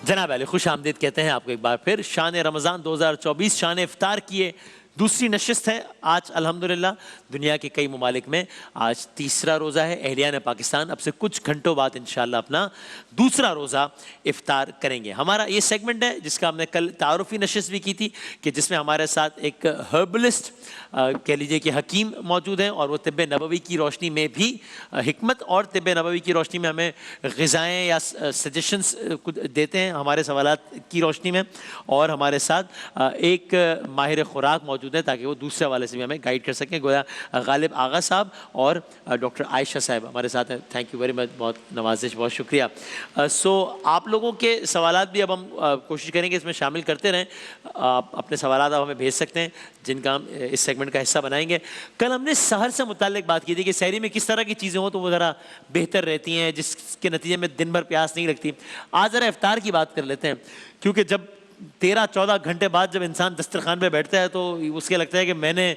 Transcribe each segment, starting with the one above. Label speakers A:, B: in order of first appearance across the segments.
A: جناب علی خوش آمدید کہتے ہیں آپ کو ایک بار پھر. شان رمضان 2024 شان افطار کی یہ دوسری نشست ہے آج الحمدللہ. دنیا کے کئی ممالک میں آج تیسرا روزہ ہے. اہلیان پاکستان اب سے کچھ گھنٹوں بعد انشاءاللہ اپنا دوسرا روزہ افطار کریں گے. ہمارا یہ سیگمنٹ ہے جس کا ہم نے کل تعارفی نشست بھی کی تھی کہ جس میں ہمارے ساتھ ایک ہربلسٹ کہہ لیجئے کہ حکیم موجود ہیں اور وہ طب نبوی کی روشنی میں بھی حکمت اور طب نبوی کی روشنی میں ہمیں غذائیں یا سجیشنز دیتے ہیں ہمارے سوالات کی روشنی میں. اور ہمارے ساتھ ایک ماہر خوراک موجود ہے تاکہ وہ دوسرے حوالے سے بھی ہمیں گائیڈ کر سکیں. گویا غالب آغا صاحب اور ڈاکٹر عائشہ صاحب ہمارے ساتھ ہیں. تھینک یو ویری مچ, بہت نوازش, بہت شکریہ. آپ لوگوں کے سوالات بھی اب ہم کوشش کریں گے اس میں شامل کرتے رہیں. آپ اپنے سوالات آپ ہمیں بھیج سکتے ہیں جن کا ہم اس سیگمنٹ کا حصہ بنائیں گے. کل ہم نے سحر سے متعلق بات کی تھی کہ سحری میں کس طرح کی چیزیں ہوں تو وہ ذرا بہتر رہتی ہیں جس کے نتیجے میں دن بھر پیاس نہیں لگتی. آج ذرا افطار کی بات کر لیتے ہیں کیونکہ جب 13-14 گھنٹے بعد جب انسان دسترخوان پہ بیٹھتا ہے تو اس کے لگتا ہے کہ میں نے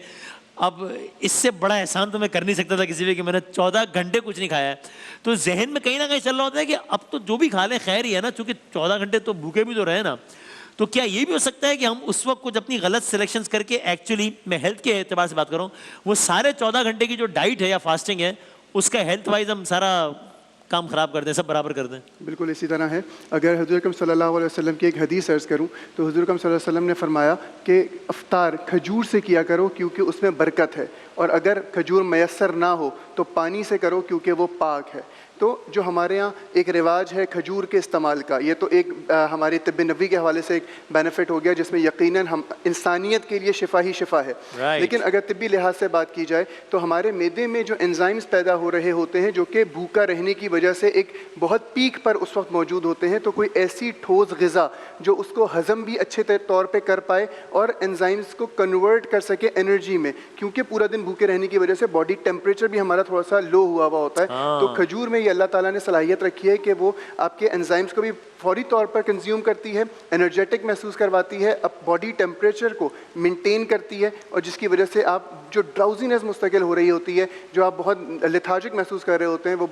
A: اب اس سے بڑا احسان تو میں کر نہیں سکتا تھا کسی بھی کہ میں نے 14 گھنٹے کچھ نہیں کھایا ہے. تو ذہن میں کہیں نہ کہیں چل رہا ہوتا ہے کہ اب تو جو بھی کھا لیں خیر ہی ہے نا, چونکہ 14 گھنٹے تو بھوکے بھی تو رہے نا. تو کیا یہ بھی ہو سکتا ہے کہ ہم اس وقت کچھ اپنی غلط سلیکشنز کر کے ایکچولی میں ہیلتھ کے اعتبار سے بات کروں وہ سارے 14 گھنٹے کی جو ڈائٹ ہے یا فاسٹنگ ہے اس کا ہیلتھ وائز ہم سارا کام خراب کر دیں, سب برابر کر دیں؟
B: بالکل اسی طرح ہے. اگر حضور اکرم صلی اللہ علیہ وسلم کی ایک حدیث عرض کروں تو حضور اکرم صلی اللہ علیہ وسلم نے فرمایا کہ افطار کھجور سے کیا کرو کیونکہ اس میں برکت ہے, اور اگر کھجور میسر نہ ہو تو پانی سے کرو کیونکہ وہ پاک ہے. تو جو ہمارے ہاں ایک رواج ہے کھجور کے استعمال کا, یہ تو ایک ہماری طب نبوی کے حوالے سے ایک بینیفٹ ہو گیا جس میں یقیناً ہم انسانیت کے لیے شفا ہی شفا ہے. لیکن اگر طبی لحاظ سے بات کی جائے تو ہمارے معدے میں جو انزائمز پیدا ہو رہے ہوتے ہیں جو کہ بھوکا رہنے کی وجہ سے ایک بہت پیک پر اس وقت موجود ہوتے ہیں, تو کوئی ایسی ٹھوس غذا جو اس کو ہضم بھی اچھے طور پہ کر پائے اور انزائمز کو کنورٹ کر سکے انرجی میں, کیونکہ پورا دن بھوکے رہنے کی وجہ سے باڈی ٹیمپریچر بھی ہمارا تھوڑا سا لو ہوا ہوتا ہے. تو کھجور میں اللہ تعالیٰ نے صلاحیت رکھی ہے کہ وہ آپ کے انزائمز کو بھی فوری طور پر کنزیوم کرتی ہے, انرجیٹک محسوس کرواتی ہے, اب باڈی ٹیمپریچر کو مینٹین کرتی ہے, اور جس کی وجہ سے آپ جو ڈراؤزینس مستقل ہو رہی ہوتی ہے, جو آپ بہت لیتھارجک محسوس کر رہے ہوتے ہیں, وہ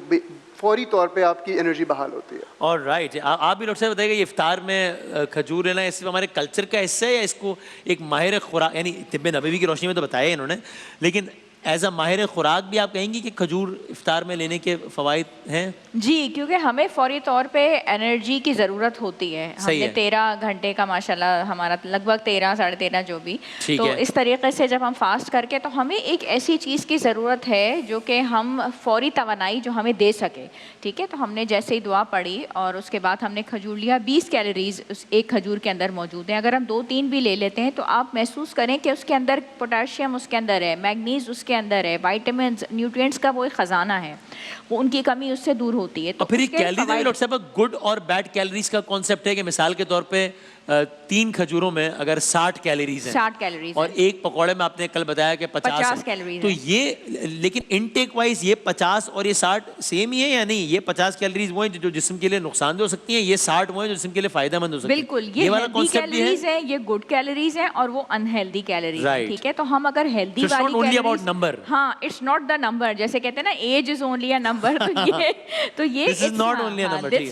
B: فوری طور پہ آپ کی انرجی بحال ہوتی ہے.
A: اور رائٹ, آپ بھی ڈاکٹر صاحب بتائیے کہ افطار میں کھجور لینا اس ہمارے کلچر کا حصہ ہے یا اس کو ایک ماہر خوراک یعنی طب نبوی کی روشنی میں تو بتایا انہوں نے, لیکن ایز اے ماہر خوراک بھی آپ کہیں گی کہ کھجور افطار میں لینے کے فوائد ہیں؟
C: جی, کیونکہ ہمیں فوری طور پہ انرجی کی ضرورت ہوتی ہے. ہم نے 13 گھنٹے کا ماشاءاللہ ہمارا لگ بھگ 13-13.5 جو بھی, تو اس طریقے سے جب ہم فاسٹ کر کے تو ہمیں ایک ایسی چیز کی ضرورت ہے جو کہ ہم فوری توانائی جو ہمیں دے سکے. ٹھیک ہے, تو ہم نے جیسے ہی دعا پڑھی اور اس کے بعد ہم نے کھجور لیا, 20 کیلوریز اس ایک کھجور کے اندر موجود ہیں. اگر ہم 2-3 بھی لے لیتے ہیں تو آپ محسوس کریں کہ اس کے اندر پوٹاشیم اس کے اندر ہے, میگنیز اس کے اندر ہے, وائٹامنز نیوٹرینٹس کا وہ ایک خزانہ ہے, وہ ان کی کمی اس سے دور ہوتی ہے.
A: اور پھر یہ کیلری ڈاکٹر صاحب گڈ اور بیڈ کیلریز کا کانسیپٹ ہے کہ مثال کے طور پہ 3 کھجوروں میں اگر 60 کیلریز ہیں
C: 60 کیلوریز
A: اور ایک پکوڑے میں آپ نے کل بتایا کہ 50
C: کیلوریز,
A: تو یہ لیکن انٹیک وائز یہ 50 اور یہ 60 سیم ہی ہے یا نہیں؟ یہ 50 کیلریز وہ ہیں جو جسم کے لیے نقصان دہ ہو سکتی ہیں, یہ 60 وہ ہیں جو جسم کے لیے فائدہ مند ہو سکتی ہیں.
C: بالکل, یہ ہیلدی کیلریز ہیں, یہ گڈ کیلریز ہیں اور وہ انہیلدی کیلریز ہیں. ٹھیک ہے, تو ہم اگر ہیلدی والی کیلریز, ہاں اٹس ناٹ دا نمبر, جیسے کہتے ہیں نا age is only a number, تو یہ this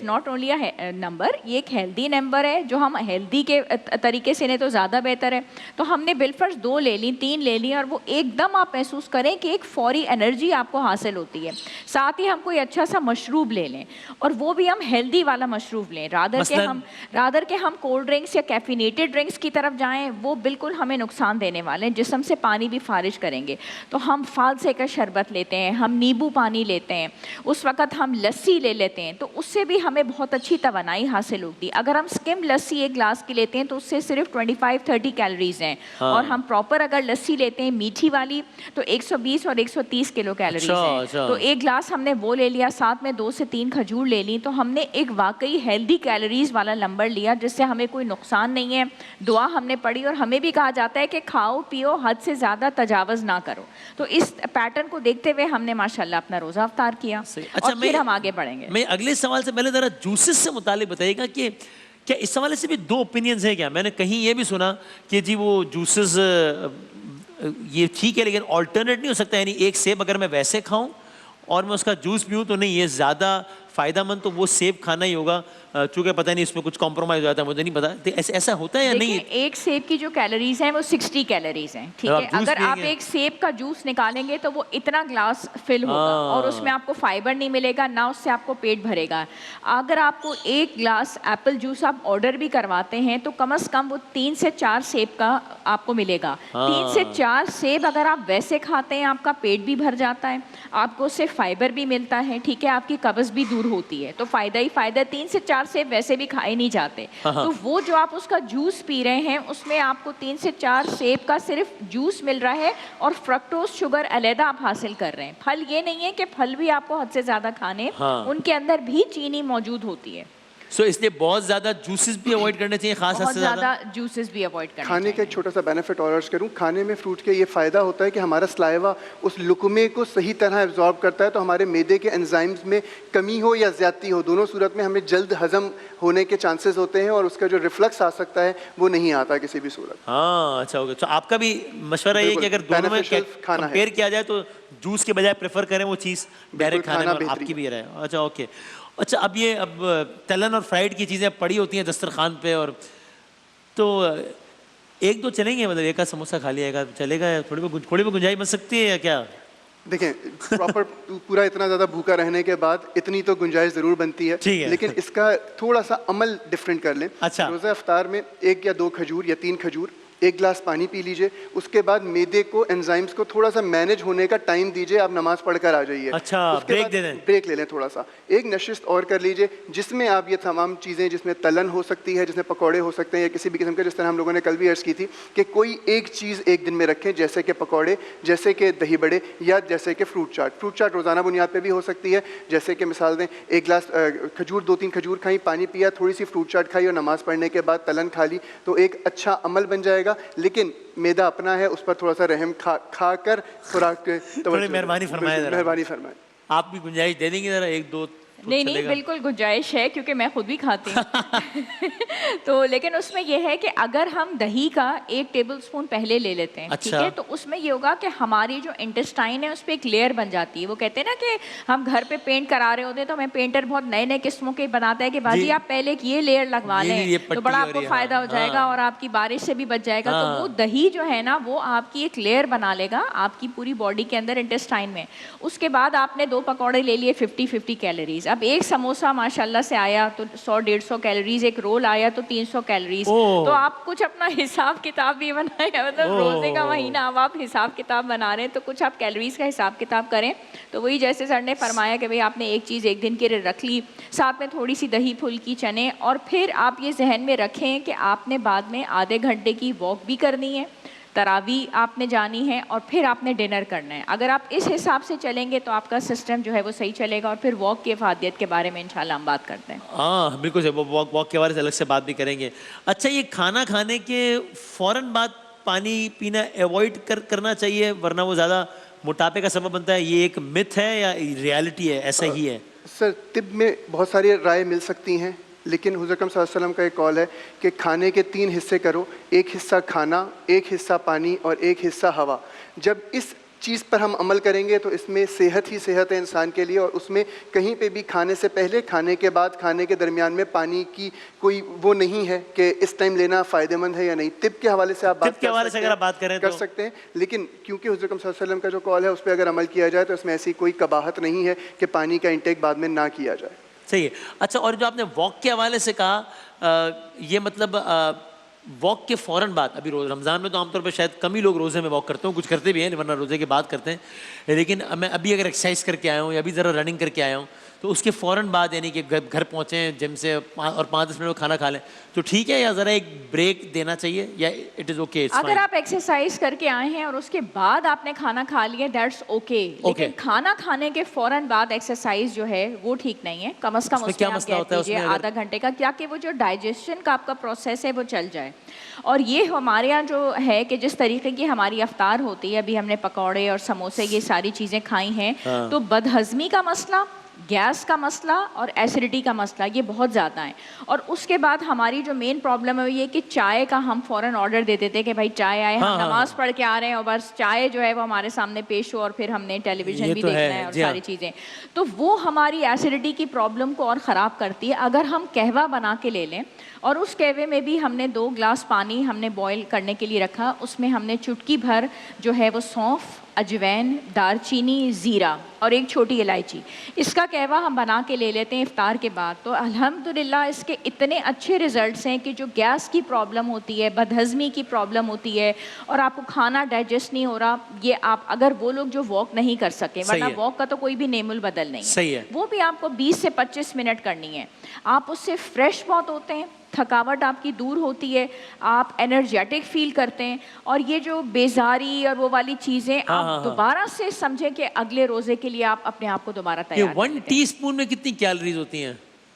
C: not only a number, یہ ایک ہیلدی نمبر ہے جو ہم ہیلدی کے طریقے سے لیں تو زیادہ بہتر ہے. تو ہم نے بالفرض 2 لے لی, 3 لے لی, اور وہ ایک دم آپ محسوس کریں کہ ایک فوری انرجی آپ کو حاصل ہوتی ہے. ساتھ ہی ہم کوئی اچھا سا مشروب لے لیں, اور وہ بھی ہم ہیلدی والا مشروب لیں, رادر کہ ہم کولڈ ڈرنکس یا کیفینیٹڈ ڈرنکس کی طرف جائیں, وہ بالکل ہمیں نقصان دینے والے ہیں, جسم سے پانی بھی خارج کریں گے. تو ہم فالسے کا شربت لیتے ہیں, ہم نیبو پانی لیتے ہیں, اس وقت ہم لسی لے لیتے ہیں, تو اس سے بھی ہمیں بہت اچھی توانائی حاصل ہوتی ہے. اگر ہم سکم لسی ایک گلاس کی لیتے ہیں تو اس سے صرف 25-30 کیلوریز ہیں, اور ہم پراپر اگر لسی لیتے ہیں میٹھی والی تو 120 اور 130 کلو کیلوریز ہیں. تو ایک گلاس ہم نے وہ لے لیا, ساتھ میں 2 سے 3 کھجور لے لی, تو ہم نے ایک واقعی ہیلدی کیلوریز والا نمبر لیا جس سے ہمیں کوئی نقصان نہیں ہے. دعا ہم نے پڑھی, اور ہمیں بھی کہا جاتا ہے کہ کھاؤ پیو, حد سے زیادہ تجاوز نہ کرو. تو اس پیٹرن کو دیکھتے ہوئے ہم نے ماشاءاللہ اپنا روزہ افطار کیا. اور پھر ہم آگے بڑھیں گے.
A: میں اگلے سوال سے پہلے ذرا جوسز سے متعلق بتائیے گا کہ کیا اس حوالے سے بھی 2 اوپینینز ہیں کیا؟ میں نے کہیں یہ بھی سنا کہ جی وہ جوسز یہ ٹھیک ہے لیکن آلٹرنیٹ نہیں ہو سکتا, یعنی ایک سیب اگر میں ویسے کھاؤں اور میں اس کا جوس پیوں تو نہیں, یہ زیادہ فائدہ مند تو وہ سیب کھانا ہی ہوگا چونکہ پتہ نہیں اس میں کچھ کمپرومائز ہو جاتا ہے, مجھے نہیں پتا, ایسا ہوتا ہے یا نہیں؟
C: ایک سیب کی جو کیلوریز ہیں وہ 60 کیلوریز ہیں, ٹھیک ہے. اگر آپ ایک سیب کا جوس نکالیں گے تو وہ اتنا گلاس فل ہوگا اور اس میں آپ کو فائبر نہیں ملے گا, نہ اس سے آپ کو پیٹ بھرے گا. اگر آپ کو ایک گلاس ایپل جوس آپ آرڈر بھی کرواتے ہیں تو کم از کم وہ 3 سے 4 سیب کا آپ کو ملے گا. 3 سے 4 سیب اگر آپ ویسے کھاتے ہیں آپ کا پیٹ بھی بھر جاتا ہے, آپ کو اس سے فائبر بھی ملتا ہے, ٹھیک ہے, آپ کی قبض بھی دور ہوتی ہے, تو فائدہ ہی فائدہ. 3 سے 4 سیب ویسے بھی کھائے نہیں جاتے, تو وہ جو آپ اس کا جوس پی رہے ہیں اس میں آپ کو 3 سے 4 سیب کا صرف جوس مل رہا ہے اور فرکٹوز شوگر علیحدہ آپ حاصل کر رہے ہیں. پھل یہ نہیں ہے کہ پھل بھی آپ کو حد سے زیادہ کھانے, ان کے اندر بھی چینی موجود ہوتی ہے.
A: سو اس لیے بہت زیادہ جوسز بھی اوائڈ کرنے چاہیے, خاص
C: بہت زیادہ جوسز بھی اوائڈ کرنے چاہیے.
B: کھانے کا ایک چھوٹا سا بینیفٹ اور عرض کروں, کھانے میں فروٹ کے یہ فائدہ ہوتا ہے کہ ہمارا سلائیوا اس لقمے کو صحیح طرح ایبزارب کرتا ہے, تو ہمارے معدے کے انزائمز میں کمی ہو یا زیادتی ہو, دونوں صورت میں ہمیں جلد ہضم ہونے کے چانسز ہوتے ہیں, اور اس کا جو ریفلکس آ سکتا ہے وہ نہیں آتا کسی بھی صورت.
A: ہاں اچھا ہوگا. تو آپ کا بھی مشورہ یہ کہ اگر دونوں میں کمپیئر کیا جائے تو جوس کے بجائے پریفر کریں وہ چیز ڈائریکٹ کھانے میں, آپ کی بھی رہے. اچھا اوکے. اچھا اب تلن اور فرائیڈ کی چیزیں پڑی ہوتی ہیں دسترخوان پہ, اور تو ایک دو چلیں گے, مطلب ایک کا سموسہ کھا لیا, ایک چلے گا, تھوڑی بھی گنجائش بن سکتی ہے یا کیا؟
B: دیکھیں پراپر پورا اتنا زیادہ بھوکا رہنے کے بعد اتنی تو گنجائش ضرور بنتی ہے, لیکن اس کا تھوڑا سا عمل ڈفرینٹ کر لیں. روزہ افطار میں 1 یا 2 کھجور یا 3 کھجور, 1 گلاس پانی پی لیجئے, اس کے بعد معدے کو انزائمز کو تھوڑا سا مینیج ہونے کا ٹائم دیجئے, آپ نماز پڑھ کر آ جائیے.
A: اچھا
B: بریک لے لیں تھوڑا سا, ایک نشست اور کر لیجئے جس میں آپ یہ تمام چیزیں, جس میں تلن ہو سکتی ہے, جس میں پکوڑے ہو سکتے ہیں یا کسی بھی قسم کے, جس طرح ہم لوگوں نے کل بھی عرض کی تھی کہ کوئی ایک چیز ایک دن میں رکھیں, جیسے کہ پکوڑے, جیسے کہ دہی بڑے, یا جیسے کہ فروٹ چاٹ روزانہ بنیاد پہ بھی ہو سکتی ہے. جیسے کہ مثال دیں, 1 گلاس کھجور 2-3 کھجور کھائیں, پانی پیا, تھوڑی سی فروٹ چاٹ کھائی اور نماز پڑھنے کے بعد تلن کھا لی, تو ایک اچھا عمل بن جائے گا. لیکن معدہ اپنا ہے, اس پر تھوڑا سا رحم کھا کر خوراک
A: مہربانی
B: فرمائیں.
A: آپ بھی گنجائش دے دیں گے ذرا 1-2؟
C: نہیں بالکل گنجائش ہے, کیونکہ میں خود بھی کھاتی ہوں. تو لیکن اس میں یہ ہے کہ اگر ہم دہی کا 1 ٹیبل اسپون پہلے لے لیتے ہیں, ٹھیک ہے, تو اس میں یہ ہوگا کہ ہماری جو انٹسٹائن ہے اس پہ ایک لیئر بن جاتی ہے. وہ کہتے ہیں نا کہ ہم گھر پہ پینٹ کرا رہے ہوتے ہیں تو ہمیں پینٹر بہت نئے قسموں کے بناتا ہے کہ باجی آپ پہلے یہ لیئر لگوا لیں تو بڑا آپ کو فائدہ ہو جائے گا اور آپ کی بارش سے بھی بچ جائے گا. تو وہ دہی جو ہے نا وہ آپ کی ایک لیئر بنا لے گا آپ کی پوری باڈی کے اندر انٹسٹائن میں. اس کے بعد آپ نے 2 پکوڑے لے لیے 50 کیلوریز. اب ایک سموسہ ماشاءاللہ سے آیا تو 100-150 کیلوریز, ایک رول آیا تو 300 کیلوریز. تو آپ کچھ اپنا حساب کتاب بھی بنائیں, مطلب روزے کا مہینہ اب آپ حساب کتاب بنا رہے ہیں تو کچھ آپ کیلوریز کا حساب کتاب کریں. تو وہی جیسے سر نے فرمایا کہ بھئی آپ نے ایک چیز ایک دن کے لیے رکھ لی, ساتھ میں تھوڑی سی دہی پھلکی چنے, اور پھر آپ یہ ذہن میں رکھیں کہ آپ نے بعد میں آدھے گھنٹے کی واک بھی کرنی ہے, تراویح آپ نے جانی ہے, اور پھر آپ نے ڈنر کرنا ہے. اگر آپ اس حساب سے چلیں گے تو آپ کا سسٹم جو ہے وہ صحیح چلے گا. اور پھر واک کی افادیت کے بارے میں انشاءاللہ ہم بات کرتے ہیں.
A: ہاں بالکل, واک کے بارے سے الگ سے بات بھی کریں گے. اچھا یہ کھانا کھانے کے فوراً بعد پانی پینا ایوائڈ کرنا چاہیے ورنہ وہ زیادہ موٹاپے کا سبب بنتا ہے, یہ ایک متھ ہے یا ریالٹی ہے, ایسا ہی ہے؟
B: سر طب میں بہت ساری رائے مل سکتی ہیں, لیکن حضور اکرم صلی اللہ علیہ وسلم کا ایک قول ہے کہ کھانے کے 3 حصے کرو, 1 حصہ کھانا, 1 حصہ پانی اور 1 حصہ ہوا. جب اس چیز پر ہم عمل کریں گے تو اس میں صحت ہی صحت ہے انسان کے لیے, اور اس میں کہیں پہ بھی کھانے سے پہلے, کھانے کے بعد, کھانے کے درمیان میں پانی کی کوئی وہ نہیں ہے کہ اس ٹائم لینا فائدہ مند ہے یا نہیں. طب کے حوالے سے آپ بات کر سکتے ہیں, لیکن کیونکہ حضور اکرم صلی اللہ علیہ وسلم کا جو قول ہے اس پہ اگر عمل کیا جائے تو اس میں ایسی کوئی قباحت نہیں ہے کہ پانی کا انٹیک بعد میں نہ کیا جائے.
A: صحیح ہے. اچھا اور جو آپ نے واک کے حوالے سے کہا, یہ مطلب واک کے فوراً بعد, ابھی رمضان میں تو عام طور پہ شاید کم ہی لوگ روزے میں واک کرتے ہوں, کچھ کرتے بھی ہیں ورنہ روزے کے بعد کرتے ہیں, لیکن میں ابھی اگر ایکسرسائز کر کے آیا ہوں یا ابھی ذرا رننگ کر کے آیا ہوں تو اس کے فوراً بعد یعنی کہ گھر پہنچیں جم سے اور 5-10 منٹ میں کھانا کھا لیں تو ٹھیک ہے, یا ذرا ایک بریک دینا چاہیے, یا اٹ از اوکے؟
C: اگر آپ ایکسرسائز کر کے آئے ہیں اور اس کے بعد آپ نے کھانا کھا لیا دیٹس اوکے, لیکن کھانا کھانے کے فوراً بعد ایکسرسائز جو ہے وہ ٹھیک نہیں ہے. کم از کم اس میں آپ کہہ دیجیے آدھا گھنٹے کا, تاکہ وہ جو ڈائجیشن کا آپ کا پروسیس ہے وہ چل جائے. اور یہ ہمارے یہاں جو ہے کہ جس طریقے کی ہماری افطار ہوتی ہے, ابھی ہم نے پکوڑے اور سموسے یہ ساری چیزیں کھائی ہیں, تو بد ہضمی کا مسئلہ گیس کا مسئلہ اور ایسیڈیٹی کا مسئلہ یہ بہت زیادہ ہیں. اور اس کے بعد ہماری جو مین پرابلم ہے وہ یہ کہ چائے کا ہم فوراً آرڈر دے دیتے کہ بھائی چائے آئے, ہم نماز پڑھ کے آ رہے ہیں اور بس چائے جو ہے وہ ہمارے سامنے پیش ہو اور پھر ہم نے ٹیلی ویژن بھی دیکھنا ہے اور ساری چیزیں. تو وہ ہماری ایسیڈیٹی کی پرابلم کو اور خراب کرتی ہے. اگر ہم قہوہ بنا کے لے لیں اور اس قہوے میں بھی ہم نے 2 گلاس پانی ہم نے بوائل کرنے کے لیے رکھا, اس میں ہم نے چٹکی بھر جو ہے وہ سونف, اجوین, دار چینی, زیرہ اور ایک چھوٹی الائچی, اس کا قہوہ ہم بنا کے لے لیتے ہیں افطار کے بعد, تو الحمدللہ اس کے اتنے اچھے ریزلٹس ہیں کہ جو گیس کی پرابلم ہوتی ہے, بدہضمی کی پرابلم ہوتی ہے اور آپ کو کھانا ڈائجسٹ نہیں ہو رہا, یہ آپ اگر وہ لوگ جو واک نہیں کر سکے, ورنہ واک کا تو کوئی بھی نعم البدل نہیں ہے, وہ بھی آپ کو 20 سے 25 منٹ کرنی ہے, آپ اس سے فریش بہت ہوتے ہیں, تھکاوٹ آپ کی دور ہوتی ہے, آپ انرجیٹک فیل کرتے ہیں, اور یہ جو بیزاری اور وہ والی چیزیں آپ دوبارہ سے سمجھیں کہ اگلے روزے کے لیے آپ اپنے آپ کو دوبارہ تیار کریں.
A: 1 ٹی اسپون میں کتنی کیلوریز ہوتی ہیں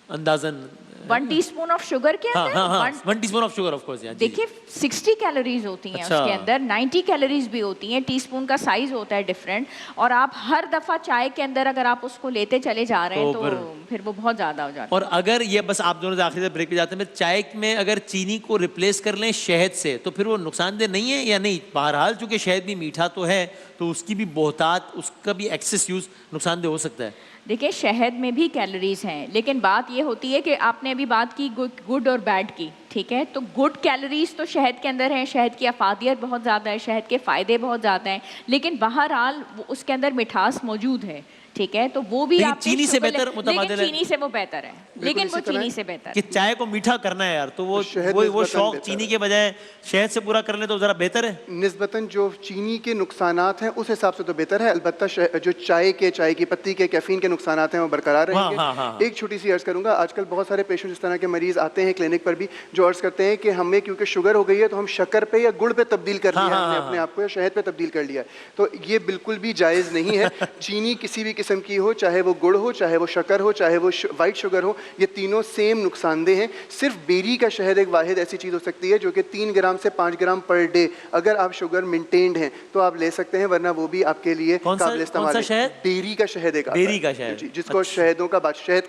A: اندازاً؟
C: 1 ٹی اسپون آف شوگر کے اندر
A: 1 T spoon of sugar of course.
C: دیکھیے 60 کیلوریز ہوتی ہیں اس کے اندر, 90 کیلوریز بھی ہوتی ہیں, ٹی اسپون کا سائز ہوتا ہے ڈفرینٹ, اور آپ ہر دفعہ چائے کے اندر اگر آپ اس کو لیتے چلے جا رہے ہیں تو پھر وہ بہت زیادہ ہو جاتا ہے.
A: اور اگر یہ بس آپ دونوں آخری سے بریک پہ جاتے ہیں, چائے میں اگر چینی کو ریپلیس کر لیں شہد سے تو پھر وہ نقصان دہ نہیں ہے یا نہیں؟ بہرحال چونکہ شہد بھی میٹھا تو ہے تو اس کی بھی بہتات, اس کا بھی ایکسیس یوز نقصان دہ ہو سکتا ہے.
C: دیکھیں شہد میں بھی کیلوریز ہیں, لیکن بات یہ ہوتی ہے کہ آپ نے ابھی بات کی گڈ اور بیڈ کی, ٹھیک ہے, تو گڈ کیلوریز تو شہد کے اندر ہیں, شہد کی افادیت بہت زیادہ ہے, شہد کے فائدے بہت زیادہ ہیں, لیکن بہرحال اس کے اندر مٹھاس موجود ہے, ٹھیک ہے, تو وہ بھی آپ
A: چینی سے بہتر متبادل ہے,
C: چینی سے وہ بہتر ہے, لیکن وہ چینی سے بہتر
A: کہ چائے کو میٹھا کرنا ہے یار, تو وہ شوق چینی کے بجائے شہد سے پورا کر لیں تو ذرا بہتر ہے.
B: نسبتاً جو چینی کے نقصانات ہیں اس حساب سے تو بہتر ہے, البتہ جو چائے کی پتی کے کیفین کے نقصانات ہیں وہ برقرار رہیں گے. ایک چھوٹی سی عرض کروں گا, آج کل بہت سارے پیشنٹ اس طرح کے مریض آتے ہیں کلینک پر بھی جو عرض کرتے ہیں کہ ہمیں کیونکہ شوگر ہو گئی ہے تو ہم شکر پہ یا گڑ پہ تبدیل کر لیا ہے اپنے آپ کو, یا شہد پہ تبدیل کر لیا ہے, تو یہ بالکل بھی جائز نہیں ہے. چینی کسی بھی قسم کی ہو, چاہے وہ گڑ ہو, چاہے وہ شکر ہو, چاہے وہ وائٹ شوگر ہو, یہ تینوں سیم نقصان دہ ہیں. صرف بیری کا شہد ایک واحد ایسی چیز ہو سکتی ہے جو کہ 3 گرام سے 5 گرام پر ڈے اگر آپ شوگر مینٹینڈ ہیں تو آپ لے سکتے ہیں, ورنہ وہ بھی آپ کے لیے قابل استعمال ہے. بیری کا شہد ایک
A: بیری کا شہد
B: جس کو شہد کا بادشاہ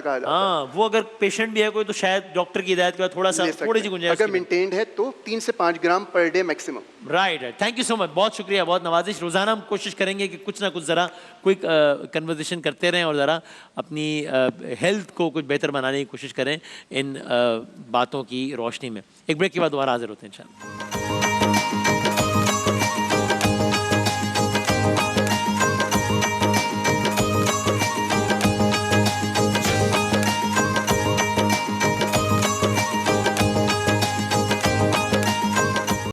B: کہا جاتا ہے.
A: وہ اگر پیشنٹ بھی ہے کوئی تو شاید ڈاکٹر کی ہدایت کے بعد تھوڑی سی گنجائش,
B: اگر مینٹینڈ ہے تو 3 سے 5 gram per day maximum.
A: Right. Thank you so much, بہت شکریہ, بہت نوازش. روزانہ ہم کوشش کریں گے کہ کچھ نہ کچھ ذرا کوئی کنورزیشن کرتے رہیں اور ذرا اپنی ہیلتھ کو کچھ بہتر بنانے کی کوشش کریں ان باتوں کی روشنی میں. ایک بریک کے بعد دوبارہ حاضر ہوتے ہیں انشاءاللہ.